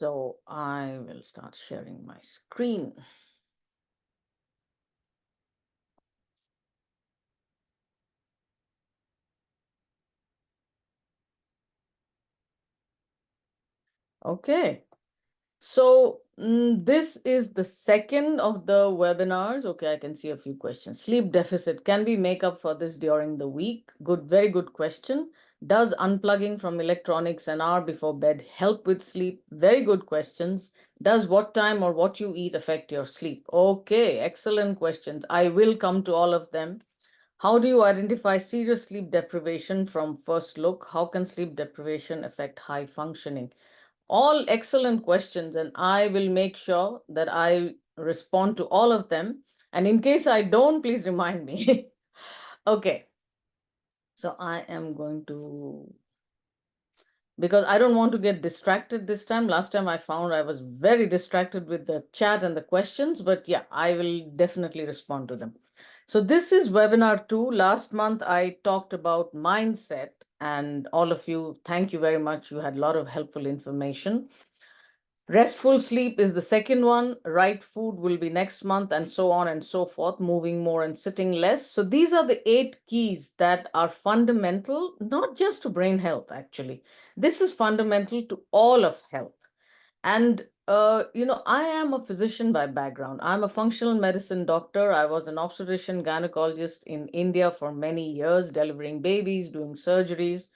So I will start sharing my screen. Okay. So this is the second of the webinars. Okay, I can see a few questions. Sleep deficit. Can we make up for this during the week? Good, very good question. Does unplugging from electronics an hour before bed help with sleep? Very good questions. Does what time or what you eat affect your sleep? Okay, excellent questions. I will come to all of them. How do you identify serious sleep deprivation from first look? How can sleep deprivation affect high functioning? All excellent questions, and I will make sure that I respond to all of them. And in case I don't, please remind me. Okay, so I am going to, because I don't want to get distracted this time. Last time I found I was very distracted with the chat and the questions, but yeah, I will definitely respond to them. So this is webinar 2. Last month I talked about mindset, and all of you, thank you very much. You had a lot of helpful information. Restful sleep is the second one. Right food will be next month, and so on and so forth, moving more and sitting less. So these are the 8 keys that are fundamental, not just to brain health, actually. This is fundamental to all of health. And, I am a physician by background. I'm a functional medicine doctor. I was an obstetrician gynecologist in India for many years, delivering babies, doing surgeries.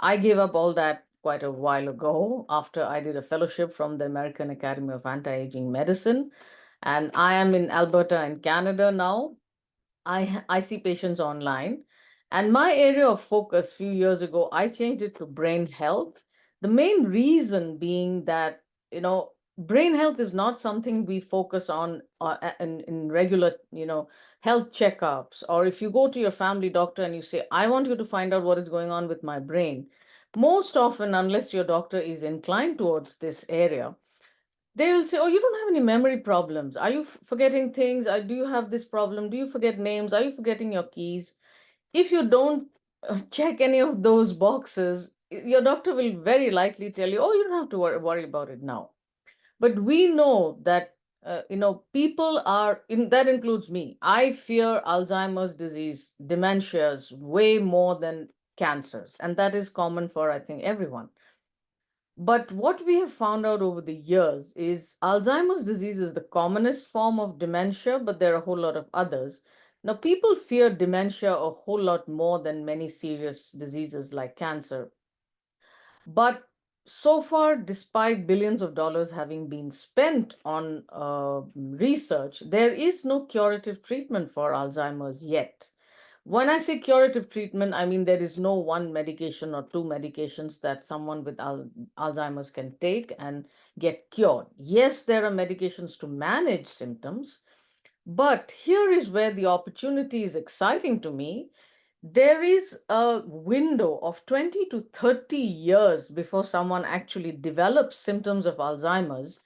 I gave up all that quite a while ago after I did a fellowship from the American Academy of Anti-Aging Medicine. And I am in Alberta in Canada now. I see patients online. And my area of focus a few years ago, I changed it to brain health. The main reason being that, brain health is not something we focus on in regular, health checkups. Or if you go to your family doctor and you say, I want you to find out what is going on with my brain, most often, unless your doctor is inclined towards this area, they will say, oh, you don't have any memory problems. Are you forgetting things? Do you have this problem? Do you forget names? Are you forgetting your keys? If you don't check any of those boxes, your doctor will very likely tell you, oh, you don't have to worry about it now. But we know that, people that includes me. I fear Alzheimer's disease, dementias way more than cancers. And that is common for, I think, everyone. But what we have found out over the years is Alzheimer's disease is the commonest form of dementia, but there are a whole lot of others. Now, people fear dementia a whole lot more than many serious diseases like cancer. But so far, despite billions of dollars having been spent on research, there is no curative treatment for Alzheimer's yet. When I say curative treatment, I mean there is no one medication or two medications that someone with Alzheimer's can take and get cured. Yes, there are medications to manage symptoms, but here is where the opportunity is exciting to me. There is a window of 20 to 30 years before someone actually develops symptoms of Alzheimer's,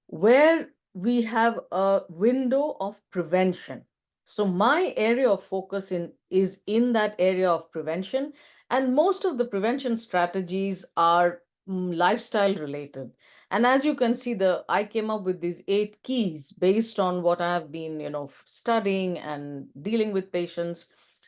where we have a window of prevention. So my area of focus is in that area of prevention, and most of the prevention strategies are lifestyle related. And as you can see, the I came up with these 8 keys based on what I have been, studying and dealing with patients.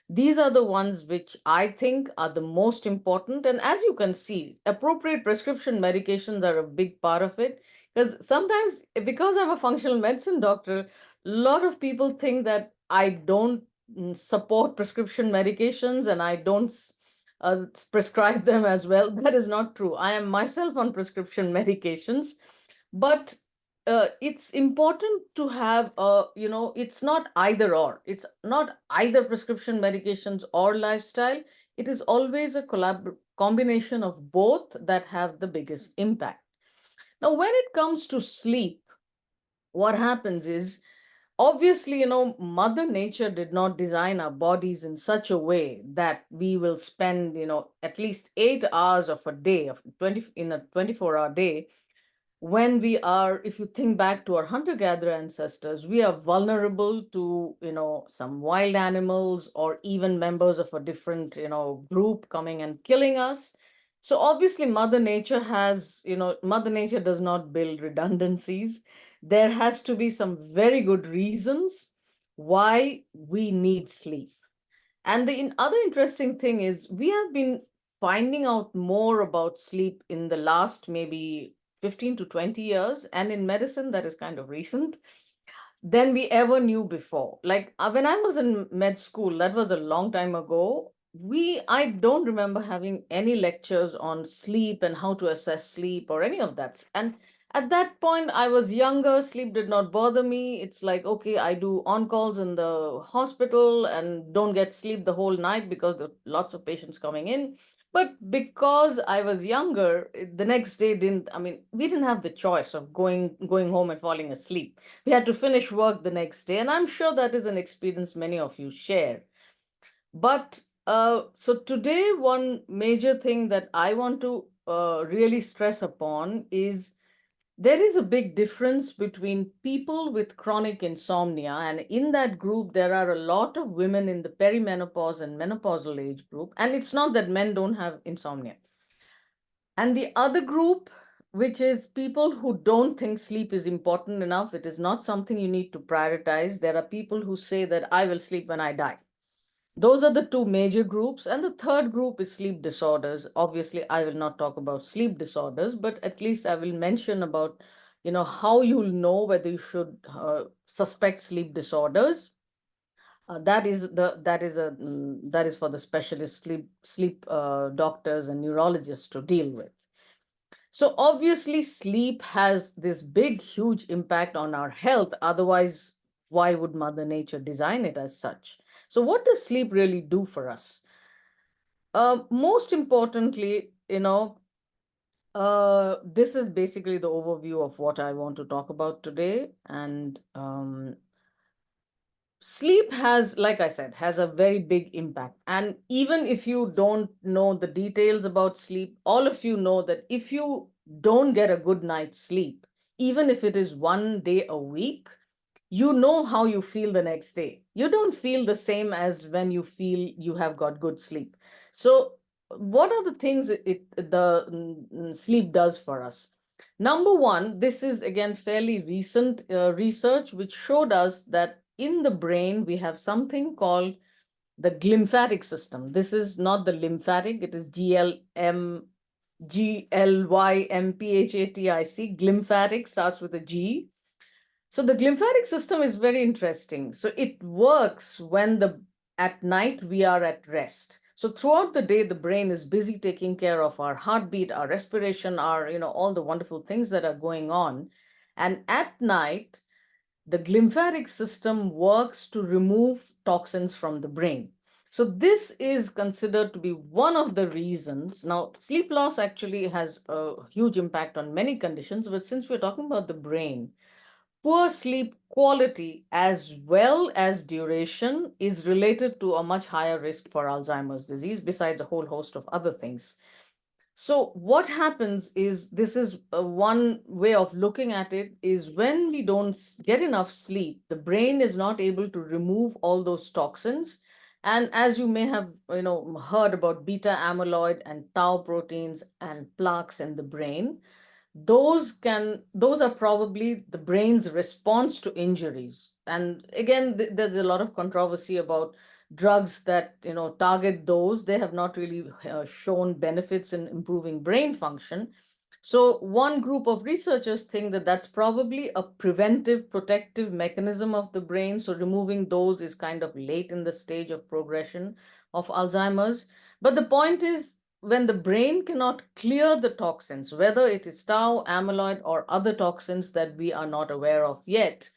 These are the ones which I think are the most important. And as you can see, appropriate prescription medications are a big part of it, because sometimes, because I'm a functional medicine doctor, a lot of people think that I don't support prescription medications and I don't prescribe them as well. That is not true. I am myself on prescription medications, but it's important to have it's not either or. It's not either prescription medications or lifestyle. It is always a combination of both that have the biggest impact. Now, when it comes to sleep, what happens is, obviously, Mother Nature did not design our bodies in such a way that we will spend, at least 8 hours of a day, of 20 in a 24-hour day. When we are, if you think back to our hunter-gatherer ancestors, we are vulnerable to, some wild animals or even members of a different, group coming and killing us. So obviously, Mother Nature has, Mother Nature does not build redundancies. There has to be some very good reasons why we need sleep. And the other interesting thing is we have been finding out more about sleep in the last maybe 15 to 20 years. And in medicine, that is kind of recent than we ever knew before. Like when I was in med school, that was a long time ago. I don't remember having any lectures on sleep and how to assess sleep or any of that. And at that point, I was younger, sleep did not bother me. It's like, okay, I do on calls in the hospital and don't get sleep the whole night because there are lots of patients coming in. But because I was younger, the next day didn't, I mean, we didn't have the choice of going home and falling asleep. We had to finish work the next day, and I'm sure that is an experience many of you share. But so today, one major thing that I want to really stress upon is there is a big difference between people with chronic insomnia, and in that group, there are a lot of women in the perimenopause and menopausal age group. And it's not that men don't have insomnia. And the other group, which is people who don't think sleep is important enough, it is not something you need to prioritize. There are people who say that I will sleep when I die. Those are the two major groups. And the third group is sleep disorders. Obviously, I will not talk about sleep disorders, but at least I will mention about, how you'll know whether you should suspect sleep disorders. That is for the specialist sleep doctors and neurologists to deal with. So obviously, sleep has this big, huge impact on our health. Otherwise, why would Mother Nature design it as such? So, what does sleep really do for us? Most importantly, this is basically the overview of what I want to talk about today. And sleep has, like I said, has a very big impact. And even if you don't know the details about sleep, all of you know that if you don't get a good night's sleep, even if it is 1 day a week, you know how you feel the next day. You don't feel the same as when you feel you have got good sleep. So what are the things the sleep does for us? Number one, this is again fairly recent research which showed us that in the brain we have something called the glymphatic system. This is not the lymphatic, it is GLYMPHATIC. Glymphatic starts with a G. So the glymphatic system is very interesting. So it works when at night we are at rest. So throughout the day, the brain is busy taking care of our heartbeat, our respiration, our, all the wonderful things that are going on. And at night, the glymphatic system works to remove toxins from the brain. So this is considered to be one of the reasons. Now, sleep loss actually has a huge impact on many conditions, but since we're talking about the brain, poor sleep quality as well as duration is related to a much higher risk for Alzheimer's disease, besides a whole host of other things. So, what happens is this is one way of looking at it is when we don't get enough sleep, the brain is not able to remove all those toxins. And as you may have heard about beta amyloid and tau proteins and plaques in the brain, those are probably the brain's response to injuries. And again, there's a lot of controversy about drugs that target those. They have not really shown benefits in improving brain function. So one group of researchers think that that's probably a preventive protective mechanism of the brain. So removing those is kind of late in the stage of progression of Alzheimer's. But the point is, when the brain cannot clear the toxins, whether it is tau, amyloid, or other toxins that we are not aware of yet,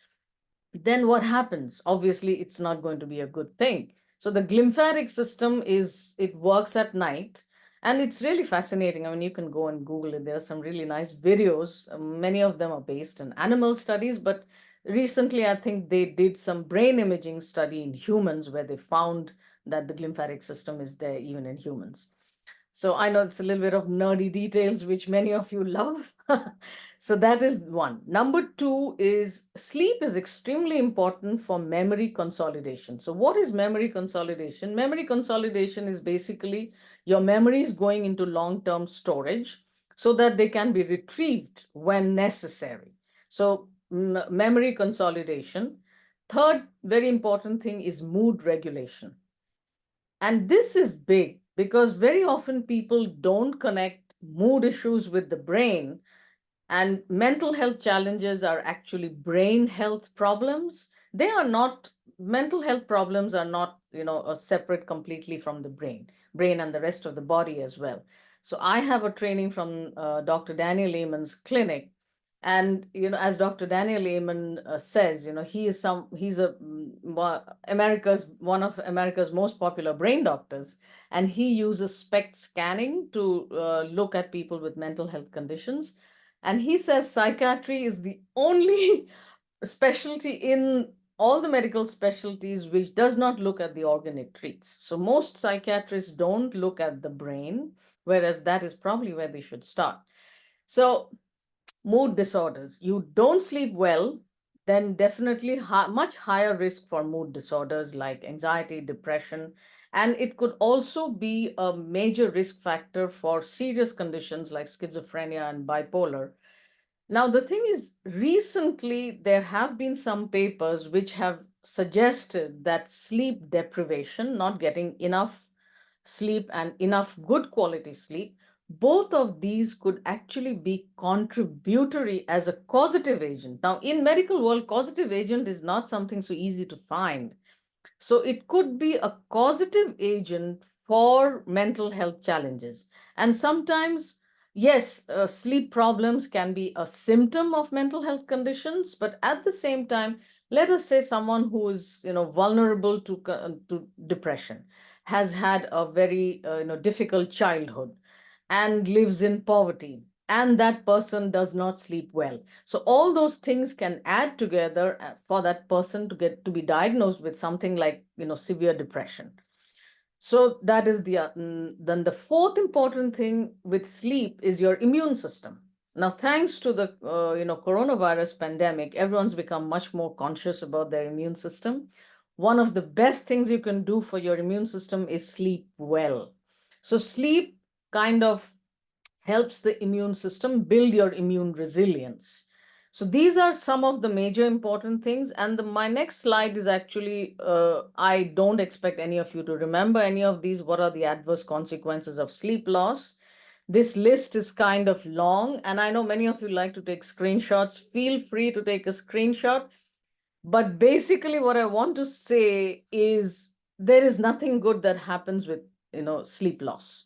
then what happens? Obviously, it's not going to be a good thing. So the glymphatic system it works at night, and it's really fascinating. I mean, you can go and Google it. There are some really nice videos. Many of them are based on animal studies, but recently I think they did some brain imaging study in humans where they found that the glymphatic system is there even in humans. So I know it's a little bit of nerdy details, which many of you love. So that is one. Number two is sleep is extremely important for memory consolidation. So what is memory consolidation? Memory consolidation is basically Your memory is going into long-term storage so that they can be retrieved when necessary. So memory consolidation. Third very important thing is mood regulation. And this is big because very often people don't connect mood issues with the brain, and mental health challenges are actually brain health problems. They are not, mental health problems are not, separate completely from the brain and the rest of the body as well. So I have a training from Dr. Daniel Lehman's clinic. And, as Dr. Daniel Lehman says, he's one of America's most popular brain doctors. And he uses SPECT scanning to look at people with mental health conditions. And he says psychiatry is the only specialty in all the medical specialties which does not look at the organ it treats. So most psychiatrists don't look at the brain, whereas that is probably where they should start. So mood disorders, you don't sleep well, then definitely much higher risk for mood disorders like anxiety, depression, and it could also be a major risk factor for serious conditions like schizophrenia and bipolar. Now, the thing is, recently there have been some papers which have suggested that sleep deprivation, not getting enough sleep and enough good quality sleep, both of these could actually be contributory as a causative agent. Now, in medical world, causative agent is not something so easy to find. So it could be a causative agent for mental health challenges. And sometimes, yes, sleep problems can be a symptom of mental health conditions, but at the same time, let us say someone who is, vulnerable to depression, has had a very, difficult childhood and lives in poverty, and that person does not sleep well. So all those things can add together for that person to get to be diagnosed with something like, severe depression. So that is then the fourth important thing with sleep is your immune system. Now, thanks to the coronavirus pandemic, everyone's become much more conscious about their immune system. One of the best things you can do for your immune system is sleep well. So sleep kind of helps the immune system build your immune resilience. So these are some of the major important things. And my next slide is actually, I don't expect any of you to remember any of these. What are the adverse consequences of sleep loss? This list is kind of long, and I know many of you like to take screenshots. Feel free to take a screenshot. But basically, what I want to say is there is nothing good that happens with, sleep loss.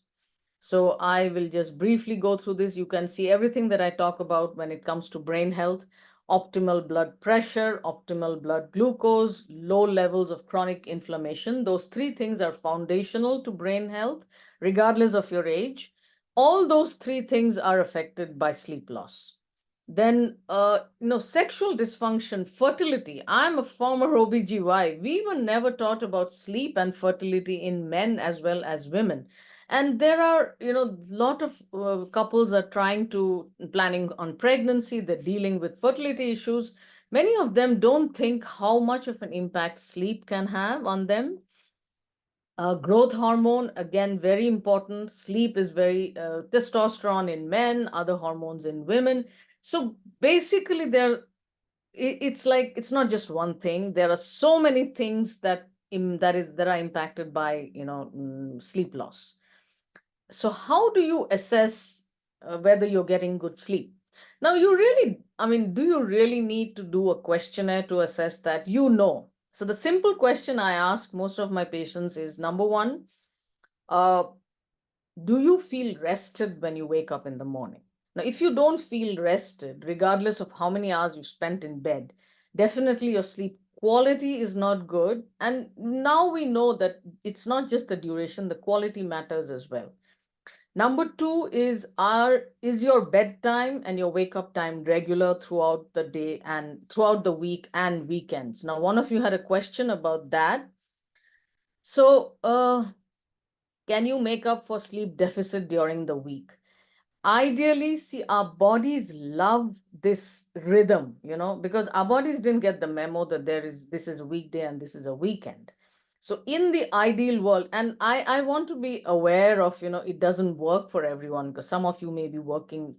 So I will just briefly go through this. You can see everything that I talk about when it comes to brain health: optimal blood pressure, optimal blood glucose, low levels of chronic inflammation. Those three things are foundational to brain health, regardless of your age. All those three things are affected by sleep loss. Then, sexual dysfunction, fertility. I'm a former OBGY. We were never taught about sleep and fertility in men as well as women. And there are, lot of couples are planning on pregnancy, they're dealing with fertility issues. Many of them don't think how much of an impact sleep can have on them. Growth hormone, again, very important. Sleep is very, testosterone in men, other hormones in women. So basically, it's like, it's not just one thing. There are so many things that are impacted by, sleep loss. So how do you assess whether you're getting good sleep? Now, do you really need to do a questionnaire to assess that? So the simple question I ask most of my patients is, number one, uh, do you feel rested when you wake up in the morning? Now, if you don't feel rested, regardless of how many hours you spent in bed, definitely your sleep quality is not good. And now we know that it's not just the duration, the quality matters as well. Number two is your bedtime and your wake up time regular throughout the day and throughout the week and weekends? Now, one of you had a question about that. So, can you make up for sleep deficit during the week? Ideally, see, our bodies love this rhythm, because our bodies didn't get the memo that this is a weekday and this is a weekend. So in the ideal world, and I want to be aware of, it doesn't work for everyone, because some of you may be working,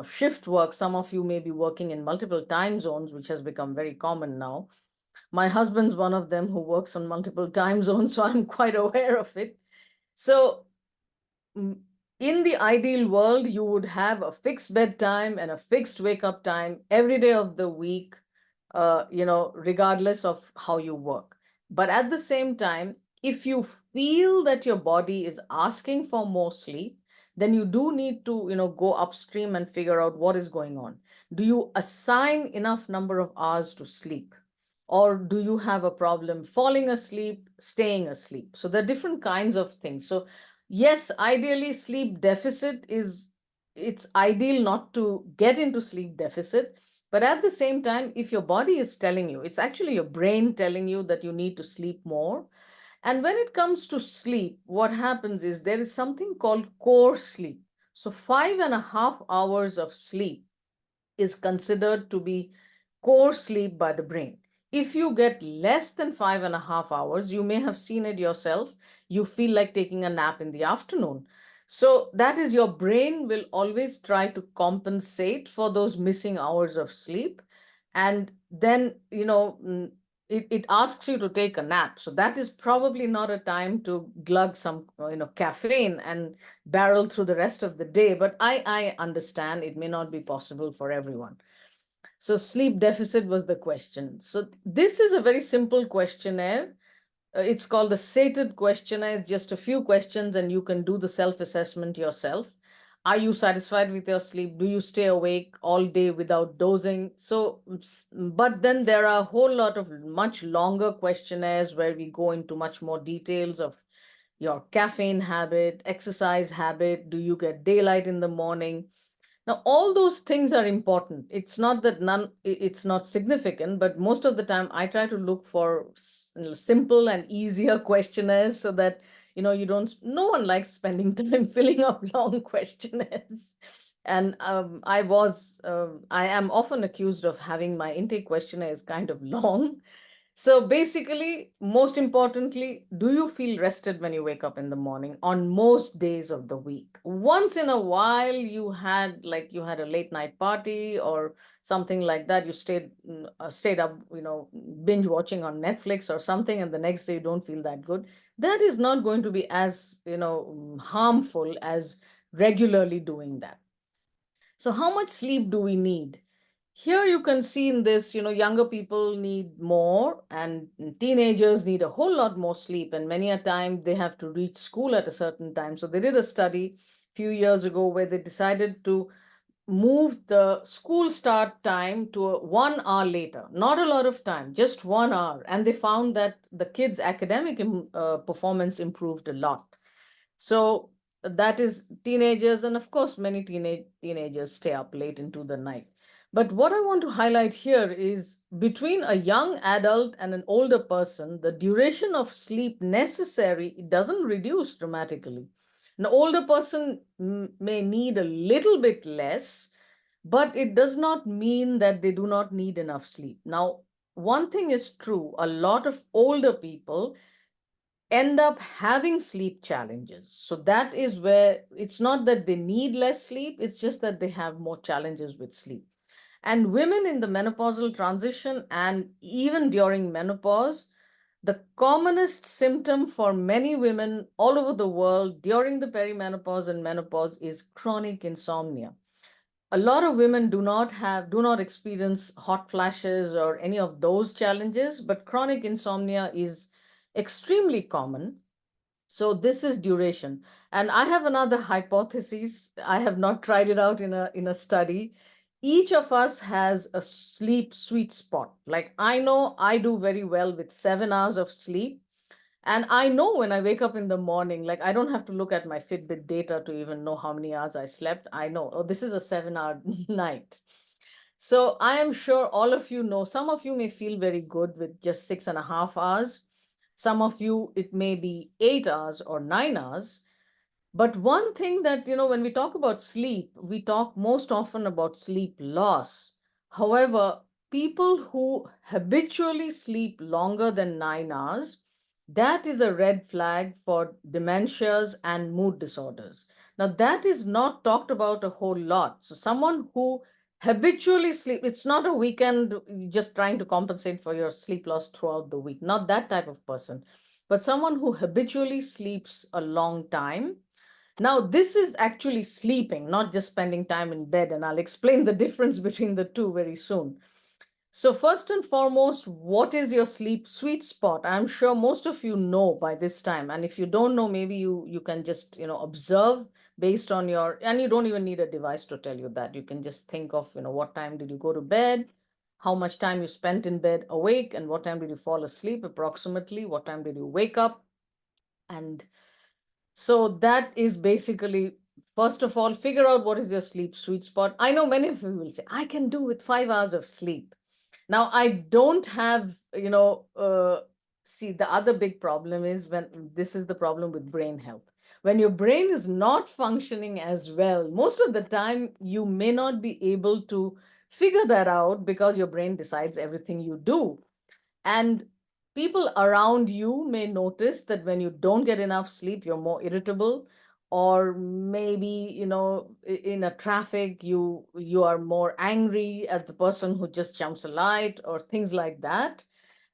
shift work, some of you may be working in multiple time zones, which has become very common now. My husband's one of them who works on multiple time zones, so I'm quite aware of it. So mm, in the ideal world, you would have a fixed bedtime and a fixed wake up time every day of the week, regardless of how you work. But at the same time, if you feel that your body is asking for more sleep, then you do need to, go upstream and figure out what is going on. Do you assign enough number of hours to sleep? Or do you have a problem falling asleep, staying asleep? So there are different kinds of things. So yes, ideally sleep deficit is, it's ideal not to get into sleep deficit, but at the same time, if your body is telling you, it's actually your brain telling you that you need to sleep more. And when it comes to sleep, what happens is there is something called core sleep. So 5.5 hours of sleep is considered to be core sleep by the brain. If you get less than 5.5 hours, you may have seen it yourself, you feel like taking a nap in the afternoon. So that is, your brain will always try to compensate for those missing hours of sleep. And then, it asks you to take a nap. So that is probably not a time to glug some, caffeine and barrel through the rest of the day. But I understand it may not be possible for everyone. So sleep deficit was the question. So this is a very simple questionnaire. It's called the SATED questionnaire. It's just a few questions and you can do the self-assessment yourself. Are you satisfied with your sleep? Do you stay awake all day without dozing? So, but then there are a whole lot of much longer questionnaires where we go into much more details of your caffeine habit, exercise habit. Do you get daylight in the morning? Now, all those things are important. It's not that it's not significant, but most of the time I try to look for simple and easier questionnaires so that, you don't, no one likes spending time filling up long questionnaires. And I am often accused of having my intake questionnaires kind of long. So basically, most importantly, do you feel rested when you wake up in the morning on most days of the week? Once in a while, you had a late night party or something like that. You stayed up, binge watching on Netflix or something, and the next day you don't feel that good. That is not going to be as, harmful as regularly doing that. So how much sleep do we need? Here you can see in this, younger people need more and teenagers need a whole lot more sleep. And many a time they have to reach school at a certain time. So they did a study a few years ago where they decided to move the school start time to 1 hour later. Not a lot of time, just 1 hour. And they found that the kids' academic performance improved a lot. So that is teenagers, and of course, many teenagers stay up late into the night. But what I want to highlight here is between a young adult and an older person, the duration of sleep necessary, it doesn't reduce dramatically. An older person may need a little bit less, but it does not mean that they do not need enough sleep. Now, one thing is true, a lot of older people end up having sleep challenges. So that is where it's not that they need less sleep, it's just that they have more challenges with sleep. And women in the menopausal transition and even during menopause, the commonest symptom for many women all over the world during the perimenopause and menopause is chronic insomnia. A lot of women do not experience hot flashes or any of those challenges, but chronic insomnia is extremely common. So this is duration. And I have another hypothesis. I have not tried it out in a study. Each of us has a sleep sweet spot. Like I know I do very well with 7 hours of sleep. And I know when I wake up in the morning, like I don't have to look at my Fitbit data to even know how many hours I slept. I know, oh, this is a 7 hour night. So I am sure all of you know, some of you may feel very good with just 6.5 hours. Some of you, it may be 8 hours or 9 hours. But one thing that, when we talk about sleep, we talk most often about sleep loss. However, people who habitually sleep longer than 9 hours, that is a red flag for dementias and mood disorders. Now, that is not talked about a whole lot. So, someone who habitually sleep, it's not a weekend just trying to compensate for your sleep loss throughout the week, not that type of person, but someone who habitually sleeps a long time. Now, this is actually sleeping, not just spending time in bed, and I'll explain the difference between the two very soon. So, first and foremost, what is your sleep sweet spot? I'm sure most of you know by this time. And if you don't know, maybe you can just, observe based on your, and you don't even need a device to tell you that. You can just think of, what time did you go to bed, how much time you spent in bed awake, and what time did you fall asleep approximately, what time did you wake up. And so that is basically, first of all, figure out what is your sleep sweet spot. I know many of you will say, I can do with 5 hours of sleep. Now, I don't have, see, the other big problem is when this is the problem with brain health. When your brain is not functioning as well, most of the time you may not be able to figure that out because your brain decides everything you do. And people around you may notice that when you don't get enough sleep, you're more irritable, or maybe, in a traffic, you are more angry at the person who just jumps a light or things like that.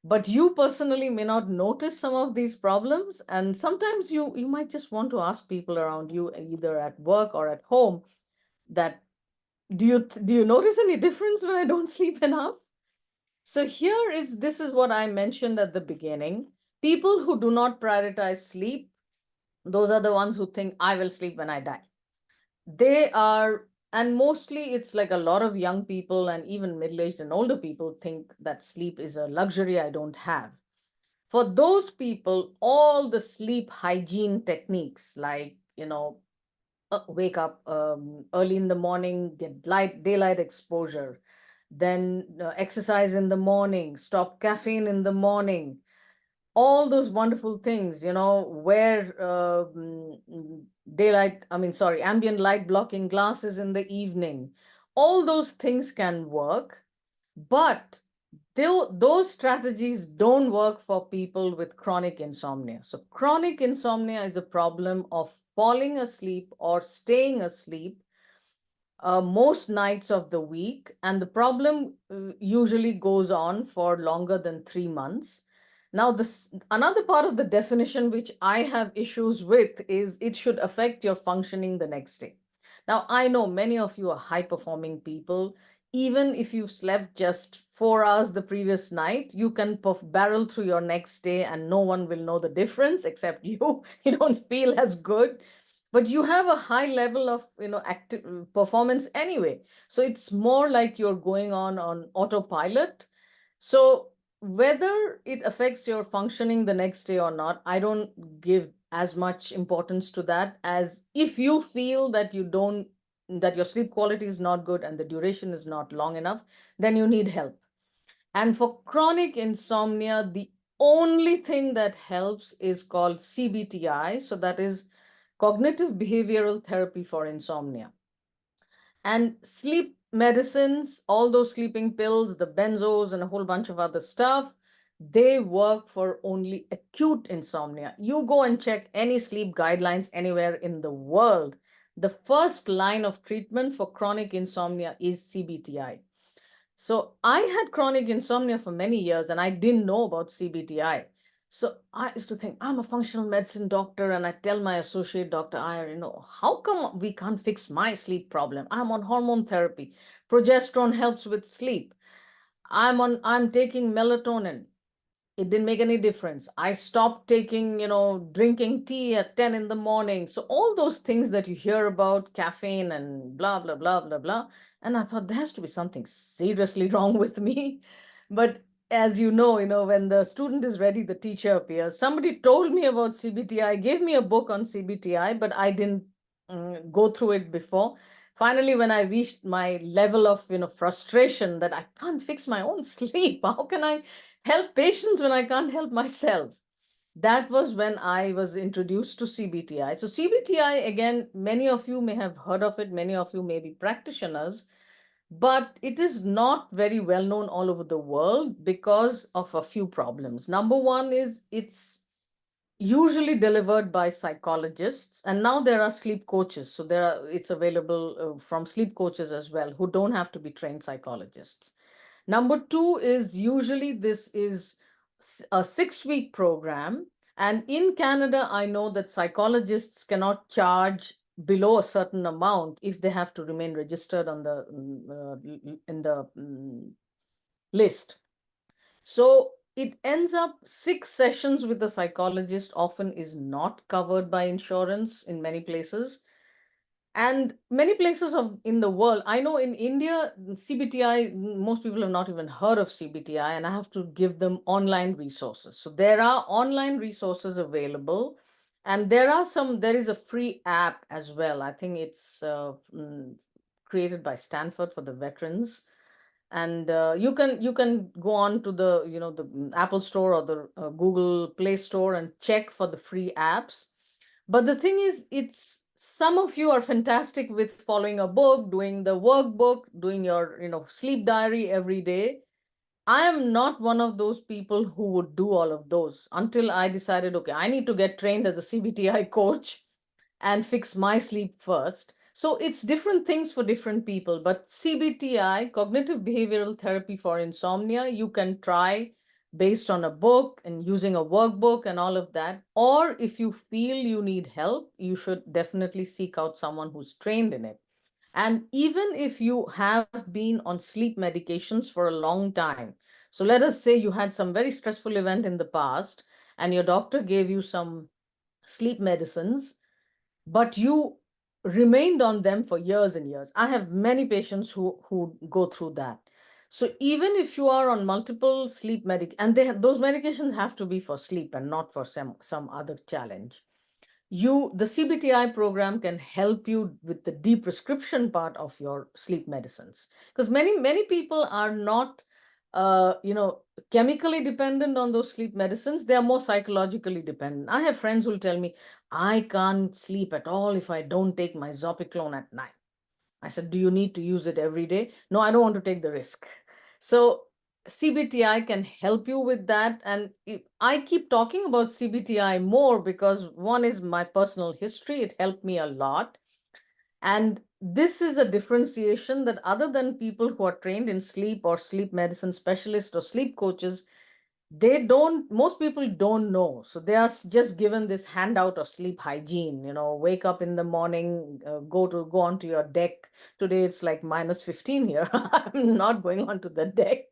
But you personally may not notice some of these problems. And sometimes you might just want to ask people around you, either at work or at home, that do you notice any difference when I don't sleep enough? So this is what I mentioned at the beginning. People who do not prioritize sleep, those are the ones who think I will sleep when I die. They are, and mostly it's like a lot of young people and even middle-aged and older people think that sleep is a luxury I don't have. For those people, all the sleep hygiene techniques, like, wake up early in the morning, get daylight exposure, then exercise in the morning, stop caffeine in the morning, all those wonderful things, wear ambient light blocking glasses in the evening. All those things can work, but those strategies don't work for people with chronic insomnia. So, chronic insomnia is a problem of falling asleep or staying asleep most nights of the week. And the problem usually goes on for longer than 3 months. Now, another part of the definition which I have issues with is it should affect your functioning the next day. Now, I know many of you are high performing people. Even if you've slept just 4 hours the previous night, you can barrel through your next day and no one will know the difference except you. You don't feel as good, but you have a high level of active performance anyway. So it's more like you're going on autopilot. So whether it affects your functioning the next day or not, I don't give as much importance to that. As if you feel that you don't that your sleep quality is not good and the duration is not long enough, then you need help. And for chronic insomnia, the only thing that helps is called CBTI. So that is cognitive behavioral therapy for insomnia. And sleep medicines, all those sleeping pills, the benzos, and a whole bunch of other stuff, they work for only acute insomnia. You go and check any sleep guidelines anywhere in the world. The first line of treatment for chronic insomnia is CBTI. So I had chronic insomnia for many years and I didn't know about CBTI. So I used to think I'm a functional medicine doctor, and I tell my associate doctor, how come we can't fix my sleep problem? I'm on hormone therapy. Progesterone helps with sleep. I'm taking melatonin. It didn't make any difference. I stopped taking, drinking tea at 10 in the morning. So all those things that you hear about, caffeine and blah, blah, blah, blah, blah. And I thought there has to be something seriously wrong with me. But as when the student is ready, the teacher appears. Somebody told me about CBTI, gave me a book on CBTI, but I didn't go through it before. Finally, when I reached my level of, frustration that I can't fix my own sleep, how can I help patients when I can't help myself? That was when I was introduced to CBTI. So, CBTI, again, many of you may have heard of it, many of you may be practitioners, but it is not very well known all over the world because of a few problems. Number one is usually delivered by psychologists, and now there are sleep coaches, so it's available from sleep coaches as well, who don't have to be trained psychologists. Number two is usually this is a 6-week program, and in Canada I know that psychologists cannot charge below a certain amount if they have to remain registered on the in the list. So it ends up 6 sessions with a psychologist often is not covered by insurance in many places. And many places in the world, I know in India, CBTI, most people have not even heard of CBTI, and I have to give them online resources. So there are online resources available, and there is a free app as well. I think it's created by Stanford for the veterans, and you can go on to the the Apple Store or the Google Play Store and check for the free apps. But the thing is, it's some of you are fantastic with following a book, doing the workbook, doing your sleep diary every day. I am not one of those people who would do all of those until I decided, okay, I need to get trained as a CBTI coach and fix my sleep first. So it's different things for different people. But CBTI, cognitive behavioral therapy for insomnia, you can try based on a book and using a workbook and all of that. Or if you feel you need help, you should definitely seek out someone who's trained in it. And even if you have been on sleep medications for a long time, so let us say you had some very stressful event in the past and your doctor gave you some sleep medicines, but you remained on them for years and years. I have many patients who go through that. So even if you are on multiple sleep and those medications have to be for sleep and not for some other challenge, the CBTI program can help you with the deprescription part of your sleep medicines, because many people are not chemically dependent on those sleep medicines. They are more psychologically dependent. I have friends who will tell me, I can't sleep at all if I don't take my Zopiclone at night. I said, do you need to use it every day? No, I don't want to take the risk. So CBTI can help you with that. And I keep talking about CBTI more because one is my personal history. It helped me a lot. And this is a differentiation that other than people who are trained in sleep or sleep medicine specialists or sleep coaches, most people don't know. So they are just given this handout of sleep hygiene, wake up in the morning, go onto your deck. Today it's like -15 here. I'm not going onto the deck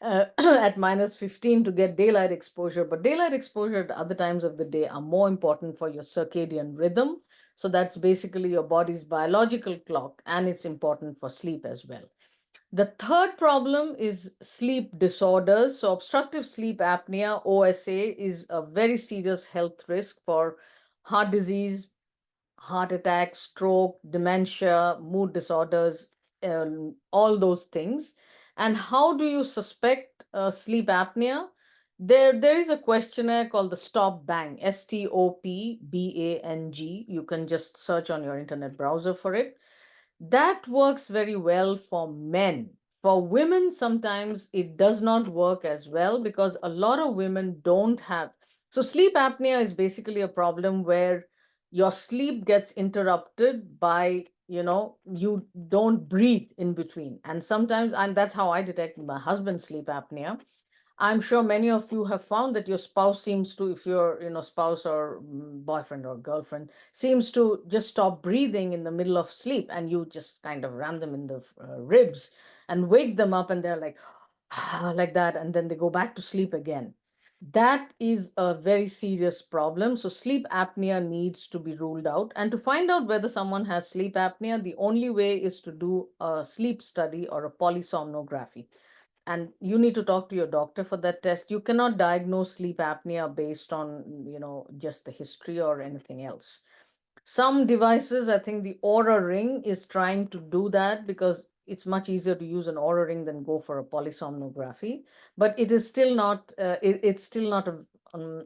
at -15 to get daylight exposure, but daylight exposure at other times of the day are more important for your circadian rhythm. So that's basically your body's biological clock, and it's important for sleep as well. The third problem is sleep disorders. So obstructive sleep apnea, OSA, is a very serious health risk for heart disease, heart attack, stroke, dementia, mood disorders, all those things. And how do you suspect sleep apnea? There is a questionnaire called the Stop Bang, STOPBANG. You can just search on your internet browser for it. That works very well for men. For women, sometimes it does not work as well because a lot of women don't have. So, sleep apnea is basically a problem where your sleep gets interrupted by, you don't breathe in between. And that's how I detect my husband's sleep apnea. I'm sure many of you have found that your spouse seems to, if your spouse or boyfriend or girlfriend seems to just stop breathing in the middle of sleep, and you just kind of ram them in the ribs and wake them up, and they're like, like that, and then they go back to sleep again. That is a very serious problem. So sleep apnea needs to be ruled out. And to find out whether someone has sleep apnea, the only way is to do a sleep study or a polysomnography, and you need to talk to your doctor for that test. You cannot diagnose sleep apnea based on just the history or anything else. Some devices, I think the Aura Ring is trying to do that because it's much easier to use an Aura Ring than go for a polysomnography. But it is still not, it's still not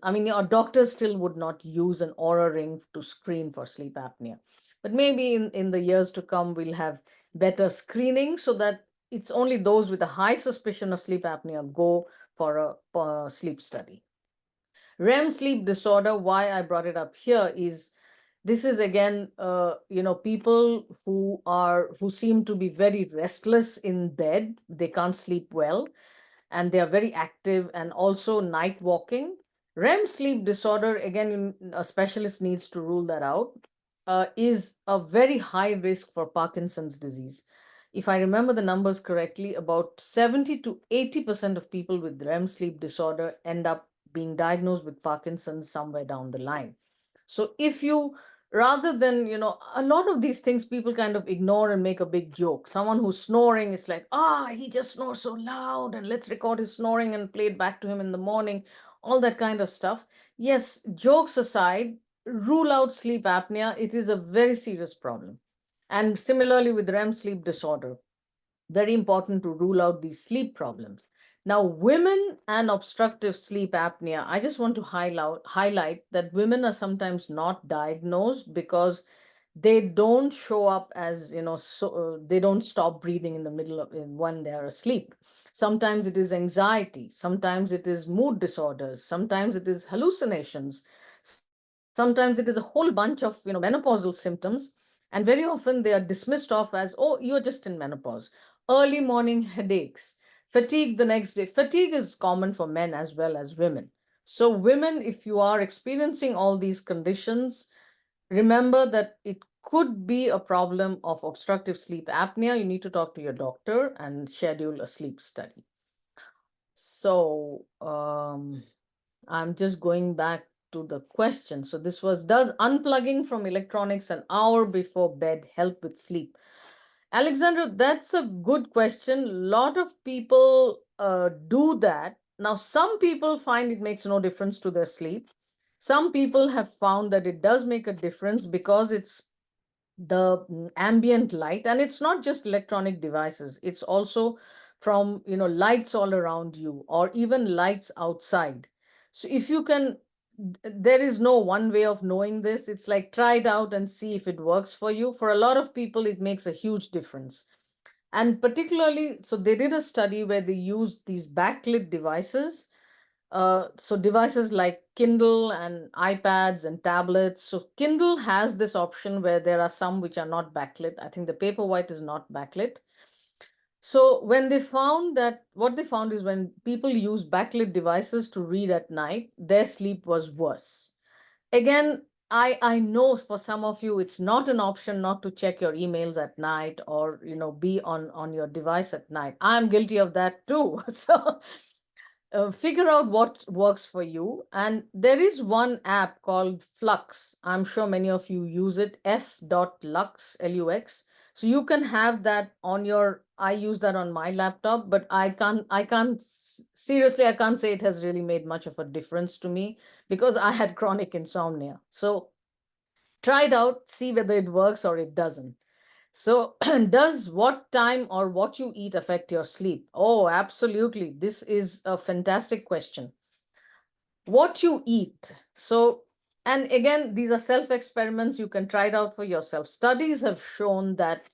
I mean, your doctors still would not use an Aura Ring to screen for sleep apnea. But maybe in the years to come, we'll have better screening so that it's only those with a high suspicion of sleep apnea go for a sleep study. REM sleep disorder, why I brought it up here is this is again, people who seem to be very restless in bed. They can't sleep well and they are very active and also night walking. REM sleep disorder, again, a specialist needs to rule that out, is a very high risk for Parkinson's disease. If I remember the numbers correctly, about 70 to 80% of people with REM sleep disorder end up being diagnosed with Parkinson's somewhere down the line. So if you, rather than, a lot of these things people kind of ignore and make a big joke. Someone who's snoring is like, he just snores so loud and let's record his snoring and play it back to him in the morning, all that kind of stuff. Yes, jokes aside, rule out sleep apnea. It is a very serious problem. And similarly with REM sleep disorder, very important to rule out these sleep problems. Now, women and obstructive sleep apnea, I just want to highlight that women are sometimes not diagnosed because they don't show up as, they don't stop breathing in the middle of when they're asleep. Sometimes it is anxiety, sometimes it is mood disorders, sometimes it is hallucinations, sometimes it is a whole bunch of, menopausal symptoms, and very often they are dismissed off as, oh, you're just in menopause. Early morning headaches, fatigue the next day. Fatigue is common for men as well as women. So, women, if you are experiencing all these conditions, remember that it could be a problem of obstructive sleep apnea. You need to talk to your doctor and schedule a sleep study. So, I'm just going back to the question. So, this was, does unplugging from electronics an hour before bed help with sleep? Alexandra, that's a good question. A lot of people do that. Now, some people find it makes no difference to their sleep. Some people have found that it does make a difference because it's the ambient light, and it's not just electronic devices, it's also from lights all around you or even lights outside. So if you can, there is no one way of knowing this. It's like try it out and see if it works for you. For a lot of people it makes a huge difference, and particularly, so they did a study where they used these backlit devices, so devices like Kindle and iPads and tablets. So Kindle has this option where there are some which are not backlit. I think the Paperwhite is not backlit. So when they found that, what they found is when people use backlit devices to read at night, their sleep was worse. Again, I know for some of you it's not an option not to check your emails at night or be on your device at night. I'm guilty of that too. So figure out what works for you. And there is one app called Flux. I'm sure many of you use it, f.lux, Lux. So you can have that on your, I use that on my laptop, but seriously, I can't say it has really made much of a difference to me because I had chronic insomnia. So try it out, see whether it works or it doesn't. So, does what time or what you eat affect your sleep? Oh, absolutely. This is a fantastic question. What you eat. So, and again, these are self experiments. You can try it out for yourself. Studies have shown that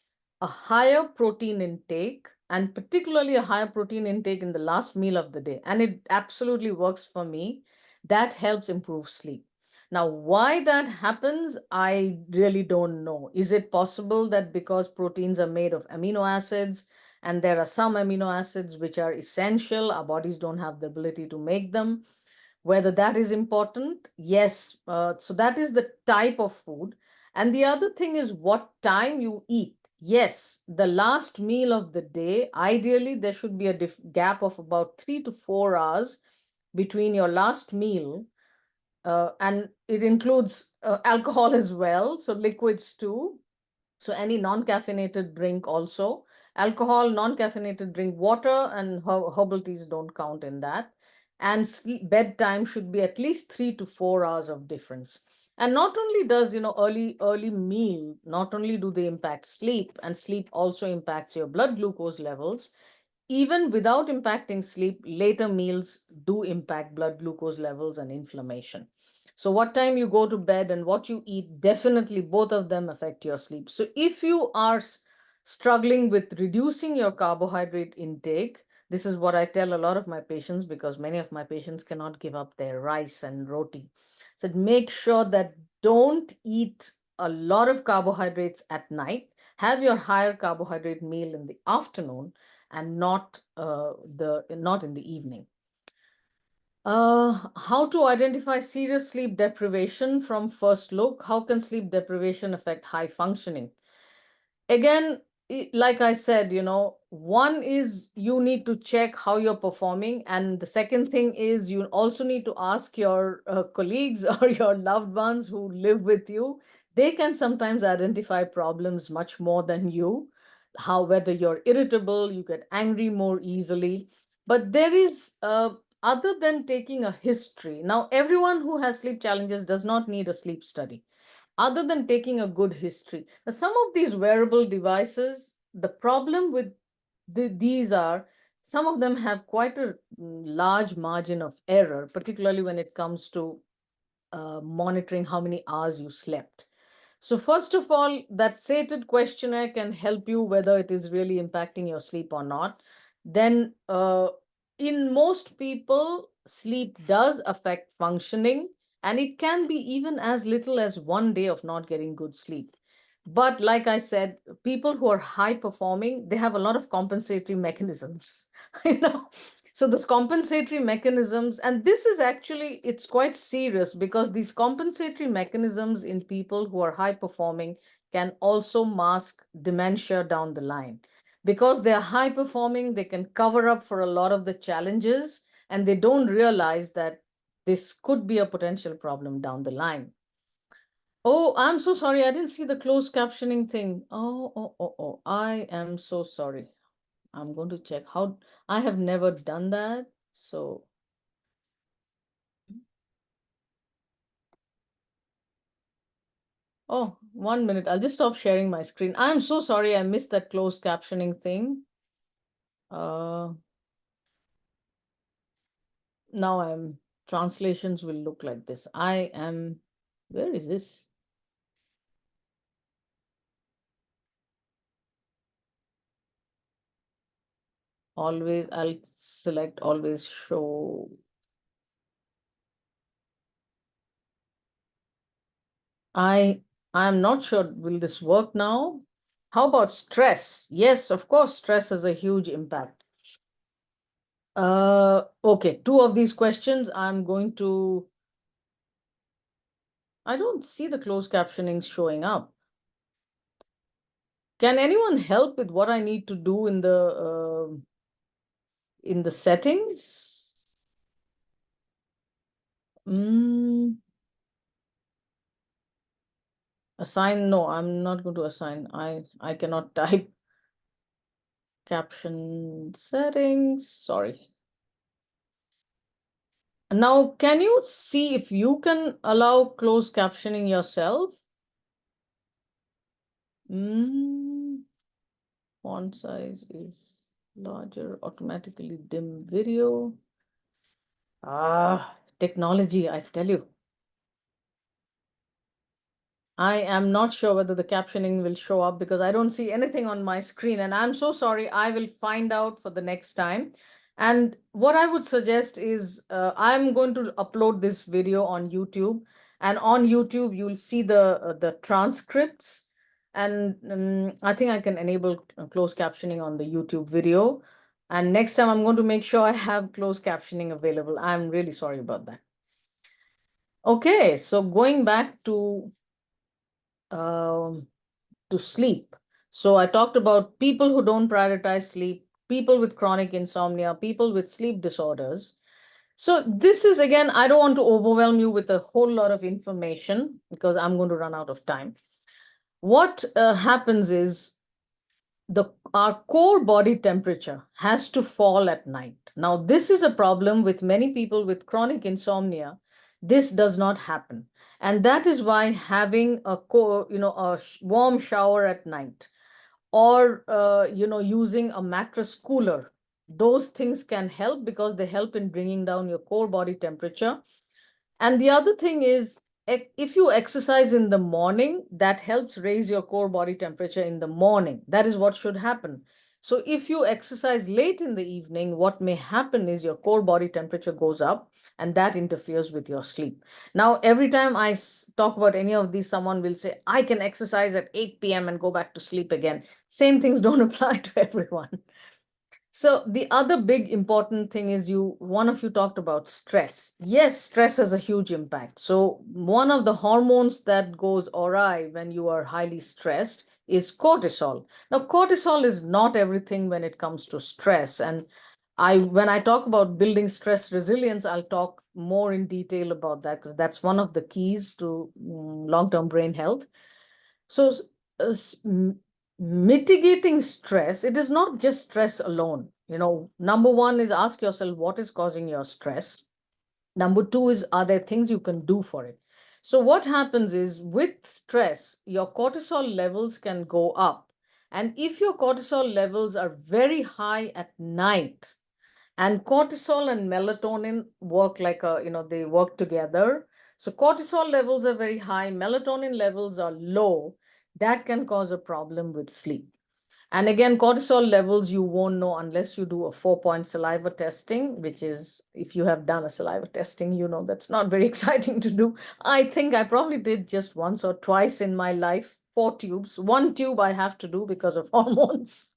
a higher protein intake, and particularly a higher protein intake in the last meal of the day, and it absolutely works for me, that helps improve sleep. Now, why that happens, I really don't know. Is it possible that because proteins are made of amino acids and there are some amino acids which are essential, our bodies don't have the ability to make them? Whether that is important, yes. So that is the type of food. And the other thing is what time you eat. Yes, the last meal of the day, ideally, there should be a gap of about 3 to 4 hours between your last meal, and it includes alcohol as well, so liquids too. So any non-caffeinated drink also, alcohol, non-caffeinated drink, water, and herbal teas don't count in that. And bedtime should be at least 3 to 4 hours of difference. And not only does early meal, not only do they impact sleep, and sleep also impacts your blood glucose levels, even without impacting sleep, later meals do impact blood glucose levels and inflammation. So, what time you go to bed and what you eat, definitely both of them affect your sleep. So, if you are struggling with reducing your carbohydrate intake, This is what I tell a lot of my patients, because many of my patients cannot give up their rice and roti. So make sure that don't eat a lot of carbohydrates at night. Have your higher carbohydrate meal in the afternoon, and not in the evening. How to identify serious sleep deprivation from first look? How can sleep deprivation affect high functioning? Again, like I said, one is you need to check how you're performing. And the second thing is you also need to ask your colleagues or your loved ones who live with you. They can sometimes identify problems much more than you. Whether you're irritable, you get angry more easily. But there is, other than taking a history, now everyone who has sleep challenges does not need a sleep study other than taking a good history. Now, some of these wearable devices, the problem with these are some of them have quite a large margin of error, particularly when it comes to monitoring how many hours you slept. So first of all, that SATED questionnaire can help you whether it is really impacting your sleep or not. Then in most people, sleep does affect functioning, and it can be even as little as 1 day of not getting good sleep. But like I said, people who are high performing, they have a lot of compensatory mechanisms. you know, so this compensatory mechanisms, and this is actually, it's quite serious, because these compensatory mechanisms in people who are high performing can also mask dementia down the line. Because they are high performing, they can cover up for a lot of the challenges, and they don't realize that this could be a potential problem down the line. Oh, I'm so sorry. I didn't see the closed captioning thing. Oh. I am so sorry. I'm going to check how. I have never done that. So, oh, 1 minute. I'll just stop sharing my screen. I'm so sorry. I missed that closed captioning thing. Uh, Now translations will look like this. Where is this? I'll select always show. I'm not sure, will this work now? How about stress? Yes, of course, stress has a huge impact. Okay, two of these questions I don't see the closed captioning showing up. Can anyone help with what I need to do in the settings? Mm, assign? No, I'm not going to assign. I cannot type caption settings. Sorry. Now, can you see if you can allow closed captioning yourself? Font size is larger, automatically dim video. Technology, I tell you. I am not sure whether the captioning will show up because I don't see anything on my screen, and I'm so sorry. I will find out for the next time. And what I would suggest is I'm going to upload this video on YouTube, and on YouTube you'll see the transcripts, and I think I can enable closed captioning on the YouTube video. And next time I'm going to make sure I have closed captioning available. I'm really sorry about that. Okay, so going back um, to sleep. So I talked about people who don't prioritize sleep, people with chronic insomnia, people with sleep disorders. So this is, again, I don't want to overwhelm you with a whole lot of information because I'm going to run out of time. What happens is our core body temperature has to fall at night. Now, this is a problem with many people with chronic insomnia. This does not happen. And that is why having a warm shower at night, or using a mattress cooler, those things can help because they help in bringing down your core body temperature. And the other thing is, if you exercise in the morning, that helps raise your core body temperature in the morning. That is what should happen. So if you exercise late in the evening, what may happen is your core body temperature goes up, and that interferes with your sleep. Now, every time I talk about any of these, someone will say, I can exercise at 8 p.m. and go back to sleep again. Same things don't apply to everyone. So the other big important thing is one of you talked about stress. Yes, stress has a huge impact. So one of the hormones that goes awry when you are highly stressed is cortisol. Now, cortisol is not everything when it comes to stress. And when I talk about building stress resilience, I'll talk more in detail about that because that's one of the keys to long-term brain health. So uh, mitigating stress, it is not just stress alone. Number one is ask yourself what is causing your stress. Number two is, are there things you can do for it? So what happens is with stress, your cortisol levels can go up. And if your cortisol levels are very high at night, and cortisol and melatonin work they work together. So cortisol levels are very high, melatonin levels are low. That can cause a problem with sleep. And again, cortisol levels you won't know unless you do a 4-point saliva testing, which is, if you have done a saliva testing, that's not very exciting to do. I think I probably did just once or twice in my life, 4 tubes. One tube I have to do because of hormones.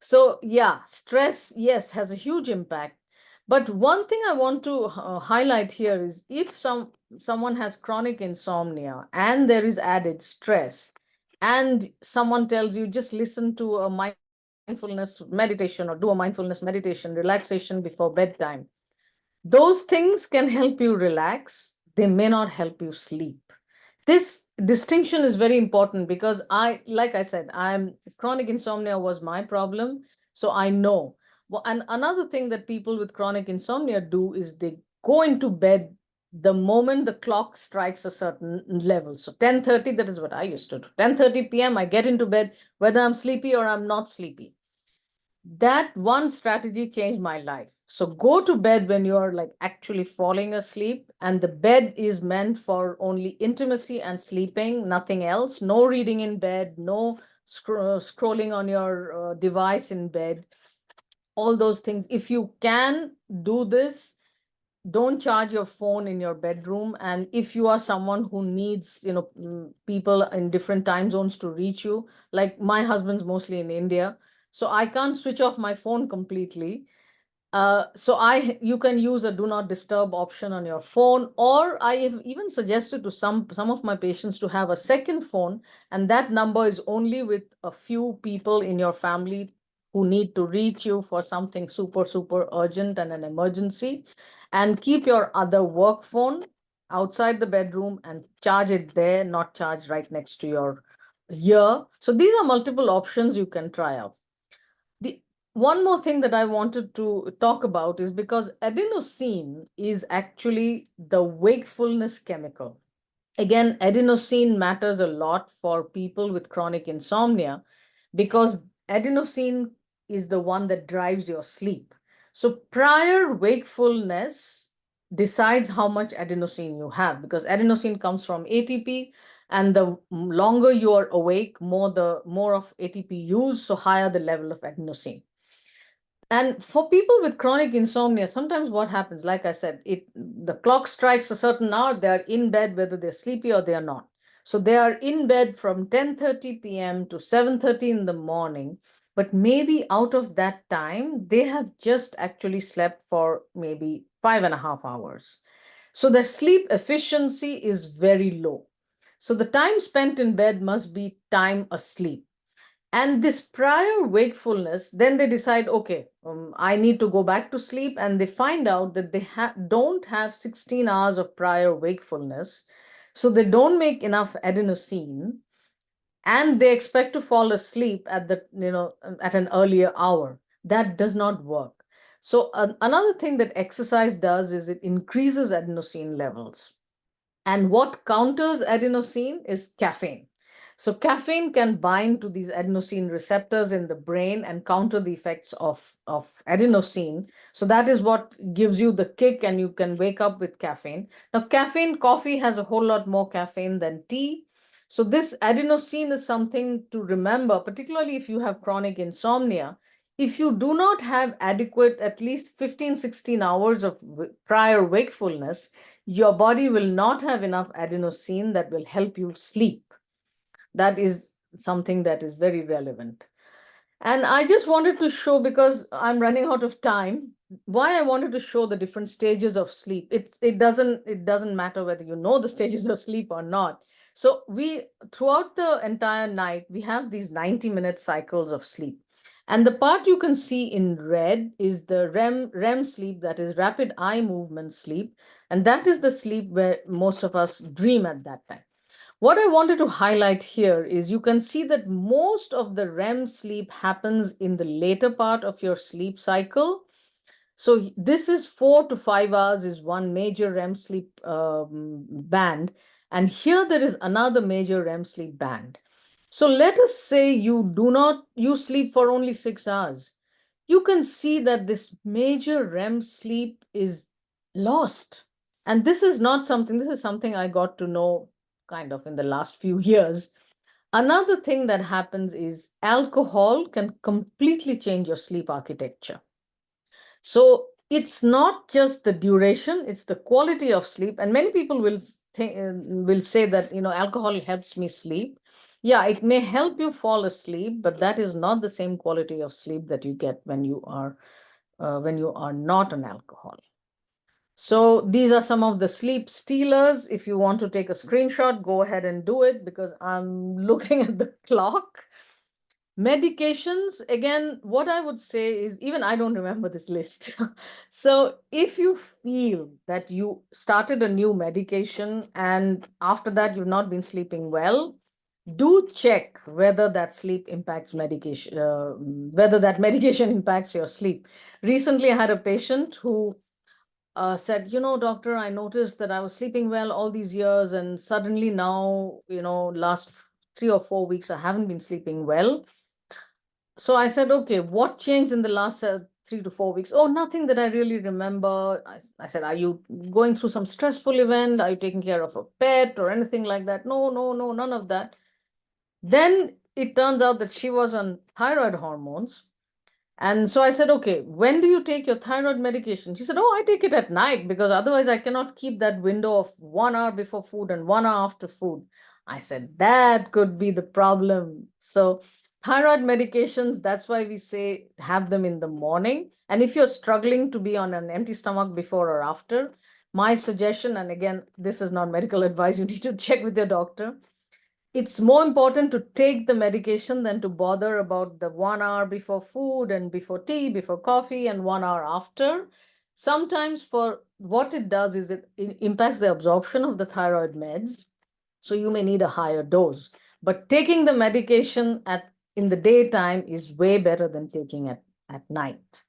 So yeah, stress, yes, has a huge impact. But one thing I want to highlight here is if someone has chronic insomnia and there is added stress, and someone tells you just listen to a mindfulness meditation or do a mindfulness meditation, relaxation before bedtime, those things can help you relax. They may not help you sleep. This distinction is very important because like I said, chronic insomnia was my problem. So I know. Well, and another thing that people with chronic insomnia do is they go into bed the moment the clock strikes a certain level. So 10:30, that is what I used to do. 10:30 p.m., I get into bed, whether I'm sleepy or I'm not sleepy. That one strategy changed my life. So go to bed when you're like actually falling asleep, and the bed is meant for only intimacy and sleeping, nothing else. No reading in bed, no scrolling on your device in bed, all those things. If you can do this, don't charge your phone in your bedroom. And if you are someone who needs people in different time zones to reach you, like my husband's mostly in India, so I can't switch off my phone completely. So you can use a do not disturb option on your phone, or I have even suggested to some of my patients to have a second phone, and that number is only with a few people in your family who need to reach you for something super, super urgent and an emergency, and keep your other work phone outside the bedroom and charge it there, not charge right next to your ear. So these are multiple options you can try out. The one more thing that I wanted to talk about is because adenosine is actually the wakefulness chemical. Again, adenosine matters a lot for people with chronic insomnia because adenosine is the one that drives your sleep. So prior wakefulness decides how much adenosine you have, because adenosine comes from ATP, and the longer you are awake, more of ATP use, so higher the level of adenosine. And for people with chronic insomnia, sometimes what happens, like I said, the clock strikes a certain hour, they're in bed, whether they're sleepy or they are not. So they are in bed from 10:30 p.m. to 7:30 in the morning, but maybe out of that time, they have just actually slept for maybe 5.5 hours. So their sleep efficiency is very low. So the time spent in bed must be time asleep. And this prior wakefulness, then they decide, okay, I need to go back to sleep, and they find out that they don't have 16 hours of prior wakefulness, so they don't make enough adenosine, and they expect to fall asleep at an earlier hour. That does not work. So another thing that exercise does is it increases adenosine levels. And what counters adenosine is caffeine. So caffeine can bind to these adenosine receptors in the brain and counter the effects of adenosine. So that is what gives you the kick, and you can wake up with caffeine. Now, coffee has a whole lot more caffeine than tea. So this adenosine is something to remember, particularly if you have chronic insomnia. if you do not have adequate at least 15, 16 hours of prior wakefulness, your body will not have enough adenosine that will help you sleep. That is something that is very relevant. And I just wanted to show, because I'm running out of time, why I wanted to show the different stages of sleep. It doesn't matter whether you know the stages of sleep or not. So we, throughout the entire night, we have these 90-minute cycles of sleep. And the part you can see in red is the REM sleep, that is rapid eye movement sleep. And that is the sleep where most of us dream at that time. What I wanted to highlight here is you can see that most of the REM sleep happens in the later part of your sleep cycle. So this is 4 to 5 hours is one major REM sleep band. And here there is another major REM sleep band. So let us say you sleep for only 6 hours. You can see that this major REM sleep is lost. And this is something I got to know kind of in the last few years. Another thing that happens is alcohol can completely change your sleep architecture. So it's not just the duration, it's the quality of sleep. And many people will say that, alcohol helps me sleep. Yeah, it may help you fall asleep, but that is not the same quality of sleep that you get when you are not on alcohol. So these are some of the sleep stealers. If you want to take a screenshot, go ahead and do it, because I'm looking at the clock. Medications, again, what I would say is, even I don't remember this list. So if you feel that you started a new medication and after that you've not been sleeping well, do check whether that whether that medication impacts your sleep. Recently, I had a patient who said, doctor, I noticed that I was sleeping well all these years, and suddenly now, last 3 or 4 weeks, I haven't been sleeping well. So I said, okay, what changed in the last 3 to 4 weeks? Oh, nothing that I really remember. I said, are you going through some stressful event? Are you taking care of a pet or anything like that? No, no, no, none of that. Then it turns out that she was on thyroid hormones. And so I said, okay, when do you take your thyroid medication? She said, oh, I take it at night because otherwise I cannot keep that window of 1 hour before food and 1 hour after food. I said, that could be the problem. So thyroid medications, that's why we say have them in the morning. And if you're struggling to be on an empty stomach before or after, my suggestion, and again, this is not medical advice, you need to check with your doctor. It's more important to take the medication than to bother about the 1 hour before food and before tea, before coffee, and 1 hour after. Sometimes, for what it does is it impacts the absorption of the thyroid meds. So you may need a higher dose. But taking the medication in the daytime is way better than taking it at night.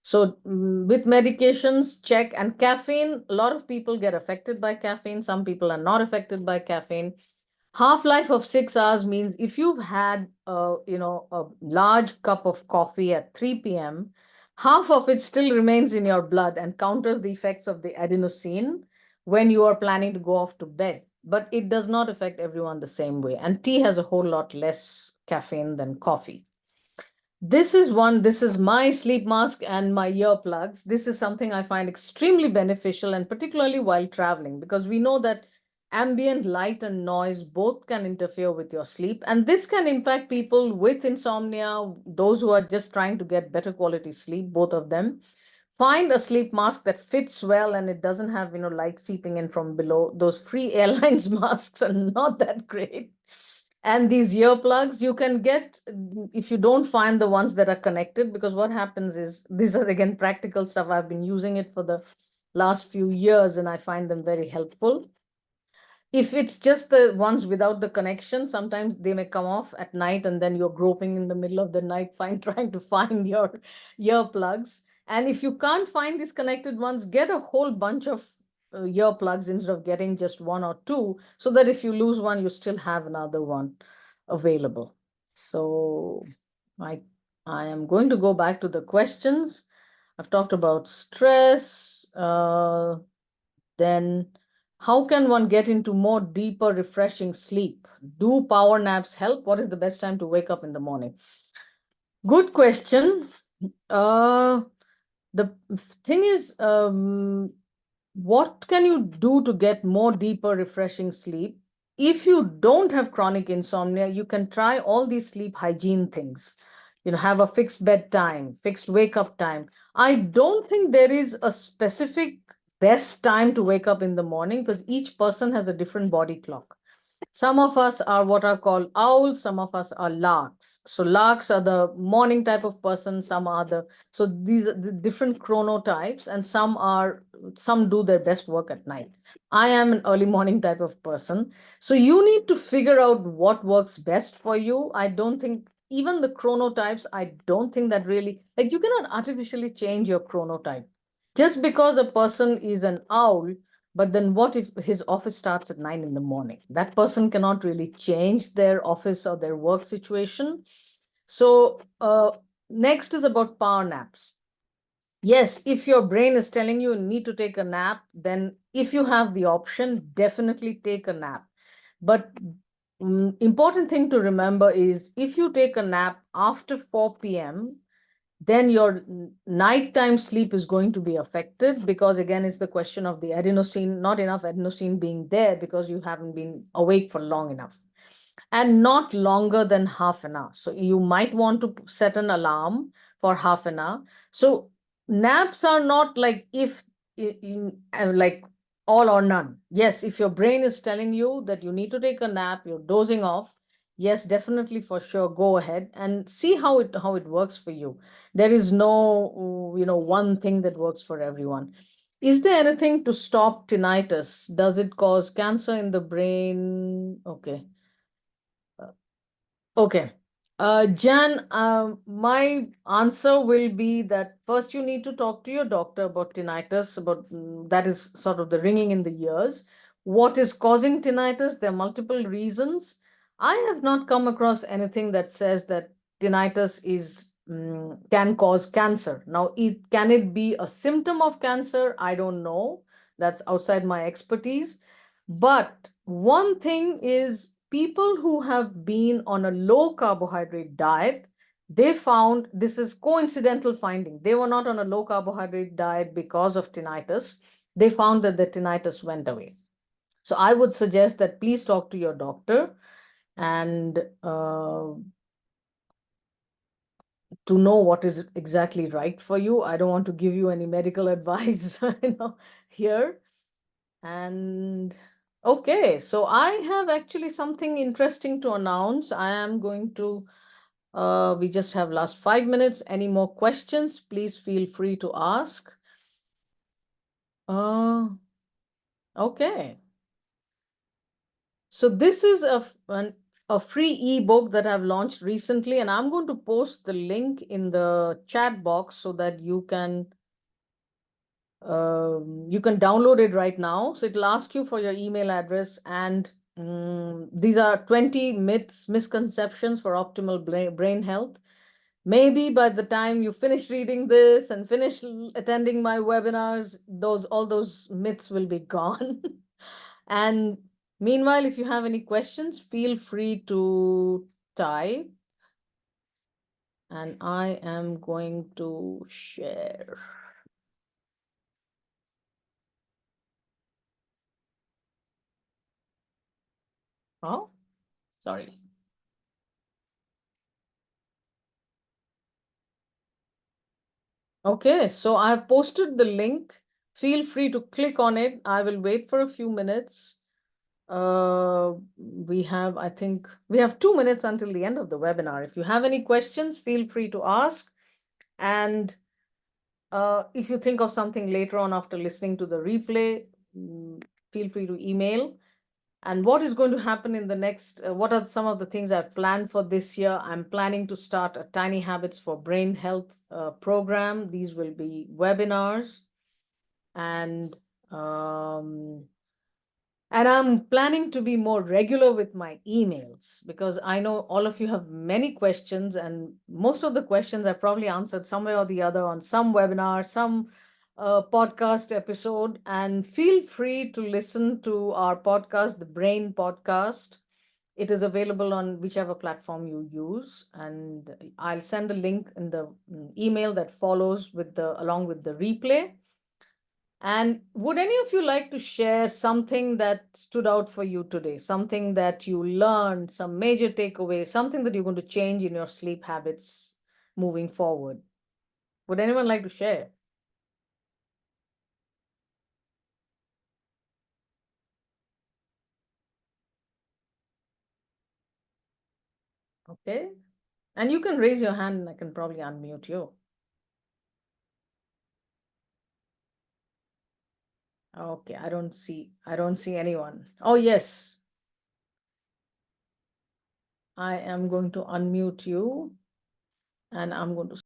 So with medications, check. And caffeine, a lot of people get affected by caffeine. Some people are not affected by caffeine. Half-life of 6 hours means if you've had a large cup of coffee at 3 p.m., half of it still remains in your blood and counters the effects of the adenosine when you are planning to go off to bed. But it does not affect everyone the same way. And tea has a whole lot less caffeine than coffee. This is my sleep mask and my earplugs. This is something I find extremely beneficial, and particularly while traveling, because we know that ambient light and noise both can interfere with your sleep. And this can impact people with insomnia, those who are just trying to get better quality sleep, both of them. Find a sleep mask that fits well and it doesn't have, light seeping in from below. Those free airlines masks are not that great. And these earplugs you can get if you don't find the ones that are connected, because what happens is, these are again practical stuff. I've been using it for the last few years and I find them very helpful. If it's just the ones without the connection, sometimes they may come off at night and then you're groping in the middle of the night trying to find your earplugs. And if you can't find these connected ones, get a whole bunch of earplugs instead of getting just one or two, so that if you lose one, you still have another one available. So I am going to go back to the questions. I've talked about stress. Then how can one get into more deeper, refreshing sleep? Do power naps help? What is the best time to wake up in the morning? Good question. Uh, the thing is, what can you do to get more deeper, refreshing sleep? If you don't have chronic insomnia, you can try all these sleep hygiene things. Have a fixed bedtime, fixed wake up time. I don't think there is a specific best time to wake up in the morning because each person has a different body clock. Some of us are what are called owls, some of us are larks. So larks are the morning type of person, some are so these are the different chronotypes, and some do their best work at night. I am an early morning type of person. So you need to figure out what works best for you. I don't think even the chronotypes, I don't think that really, like, you cannot artificially change your chronotype. Just because a person is an owl, but then what if his office starts at 9 in the morning? That person cannot really change their office or their work situation. So, next is about power naps. Yes, if your brain is telling you need to take a nap, then if you have the option, definitely take a nap. But important thing to remember is if you take a nap after 4 p.m., then your nighttime sleep is going to be affected, because again, it's the question of the adenosine, not enough adenosine being there because you haven't been awake for long enough, and not longer than half an hour. So you might want to set an alarm for half an hour. So naps are not like if like all or none. Yes, if your brain is telling you that you need to take a nap, you're dozing off, yes, definitely, for sure, go ahead and see how it works for you. There is no one thing that works for everyone. Is there anything to stop tinnitus? Does it cause cancer in the brain? Okay. Okay. Jan, my answer will be that first you need to talk to your doctor about tinnitus, about that is sort of the ringing in the ears. What is causing tinnitus? There are multiple reasons. I have not come across anything that says that tinnitus can cause cancer. Now, can it be a symptom of cancer? I don't know. That's outside my expertise. But one thing is, people who have been on a low carbohydrate diet, they found, this is coincidental finding. They were not on a low carbohydrate diet because of tinnitus. They found that the tinnitus went away. So I would suggest that please talk to your doctor and to know what is exactly right for you. I don't want to give you any medical advice, here. And okay, so I have actually something interesting to announce. I am going to, we just have last 5 minutes. Any more questions? Please feel free to ask. Uh, okay. So this is a free ebook that I've launched recently, and I'm going to post the link in the chat box so that you can download it right now. So it'll ask you for your email address, and these are 20 myths, misconceptions for optimal brain health. Maybe by the time you finish reading this and finish attending my webinars, all those myths will be gone. And meanwhile, if you have any questions, feel free to type, and I am going to share. Oh, sorry. Okay, so I have posted the link. Feel free to click on it. I will wait for a few minutes. I think we have 2 minutes until the end of the webinar. If you have any questions, feel free to ask. And if you think of something later on after listening to the replay, feel free to email. And what is going to happen in the next, what are some of the things I've planned for this year? I'm planning to start a Tiny Habits for Brain Health program. These will be webinars. And I'm planning to be more regular with my emails, because I know all of you have many questions, and most of the questions I probably answered somewhere or the other on some webinar, some podcast episode. And feel free to listen to our podcast, the Brain Podcast. It is available on whichever platform you use, and I'll send a link in the email that follows with the along with the replay. And would any of you like to share something that stood out for you today? Something that you learned, some major takeaway, something that you're going to change in your sleep habits moving forward? Would anyone like to share? Okay. And you can raise your hand and I can probably unmute you. Okay, I don't see anyone. Oh yes, I am going to unmute you and I'm going to